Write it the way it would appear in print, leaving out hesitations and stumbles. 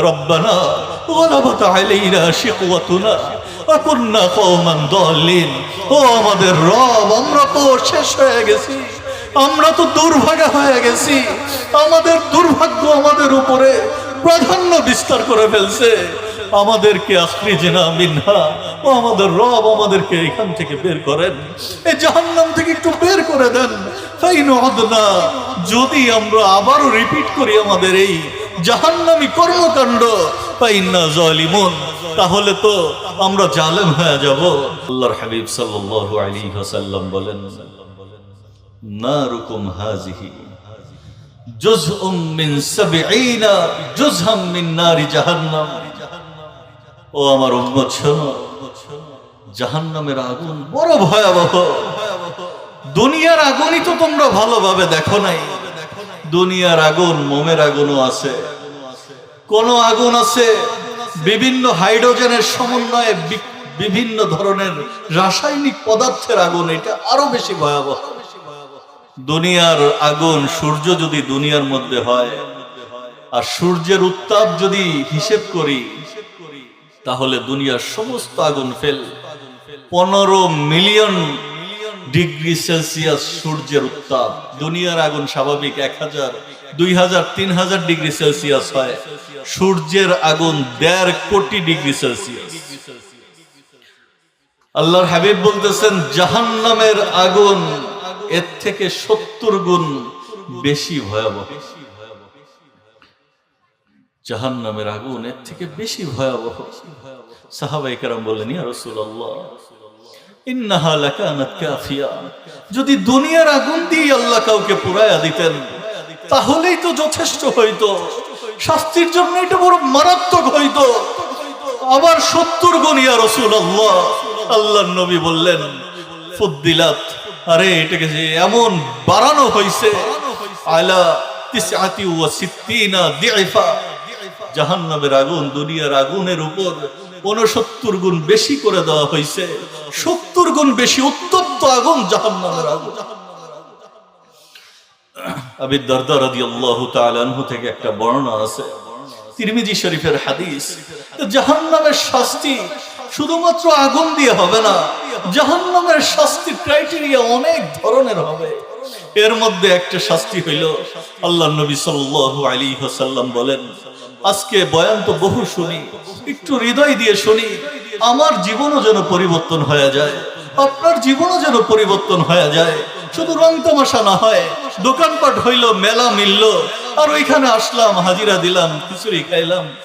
রব্বানা গালাবাত আলাইনা শিকওয়াতুনা ওয়া কুননা কওমান দাল্লিন। ও আমাদের রব, আমরা তো শেষ হয়ে গেছি, আমরা তো দুর্ভাগা হয়ে গেছি, আমাদের দুর্ভাগ্য আমাদের উপরে প্রাধান্য বিস্তার করে ফেলছে। আমাদেরকে আখরিজনা মিনহা, ও আমাদের রব আমাদেরকে এখান থেকে বের করেন, এই জাহান্নাম থেকে একটু বের করে দেন। ফাইন উদনা, যদি আমরা আবারও রিপিট করি আমাদের এই জাহান্নামী কর্মকাণ্ড, ফাইন্না জালিমুন, তাহলে তো আমরা জালেম হয়ে যাব। আল্লাহর হাবিব সাল্লাল্লাহু আলাইহি ওয়াসাল্লাম বলেন, নারুকুম হাযিহি জুজউম মিন ৭০ জুজহাম মিন নারি জাহান্নাম। ও আমার উম্মত শোনো, জাহান্নামের আগুন বড় ভয়াবহ। দুনিয়ার আগুনই তো তোমরা ভালোভাবে দেখো নাই। দুনিয়ার আগুন মোমের আগুনও আছে, কোন আগুন আছে বিভিন্ন হাইড্রোজেনের সমন্বয়ে বিভিন্ন ধরনের রাসায়নিক পদার্থের আগুন, এটা আরো বেশি ভয়াবহ। দুনিয়ার আগুন, সূর্য যদি দুনিয়ার মধ্যে হয় আর সূর্যের উত্তাপ যদি হিসেব করি, তাহলে দুনিয়ার সমস্ত আগুন ফেল 15 মিলিয়ন ডিগ্রি সেলসিয়াস সূর্যের উত্তাপ। দুনিয়ার আগুন স্বাভাবিক 1000, 2000, 3000 ডিগ্রি সেলসিয়াস হয়, সূর্যের আগুন 1.5 কোটি ডিগ্রি সেলসিয়াস। আল্লাহর হাবিব বলতেছেন, জাহান্নামের আগুন এর থেকে 70 গুণ বেশি ভয়াবহ। জাহান্নামের আগুন এর থেকে বেশি ভয়াবহ। সাহাবায়ে কেরাম বললেন, ইয়া রাসূলুল্লাহ ইন্নাহা লাকানাত কাফিয়া। যদি দুনিয়ার আগুন দিয়ে আল্লাহ কাউকে পুরায়া দিতেন তাহলেই তো যথেষ্ট হইতো, শাস্তির জন্য এটা বড় মারাত্মক হইতো। আবার 70 গুণ, ইয়া রাসূলুল্লাহ। আল্লাহর নবী বললেন, ফুদ্দিলাত, আরে এটাকে যে এমন বাড়ানো হয়েছে, আলা 69 দিফা। জাহান্নামের আগুন দুনিয়ার আগুনের উপর 69 গুণ বেশি করে দেওয়া হয়েছে। 70 গুণ বেশি উত্তপ্ত আগুন জাহান্নামের আগুন। আবু দারদা রাদিয়াল্লাহু তাআলা আনহু থেকে একটা বর্ণনা আছে, তিরমিজি শরীফের হাদিস। জাহান্নামের শাস্তি শুধুমাত্র আগুন দিয়ে হবে না, জাহান্নামের শাস্তির ক্রাইটেরিয়া অনেক ধরনের হবে। এর মধ্যে একটা শাস্তি হইল, আল্লাহর নবী সাল্লাল্লাহু আলাইহি ওয়াসাল্লাম বলেন, আজকে বয়ান তো বহু শুনি, একটু হৃদয় দিয়ে শুনি, আমার জীবনও যেন পরিবর্তন হয়ে যায়, আপনার জীবনও যেন পরিবর্তন হয়ে যায়। শুধু রং তামাশা না হয়, দোকানপাট হইল, মেলা মিলল, আর ওইখানে আসলাম, হাজিরা দিলাম, খিচুড়ি খাইলাম,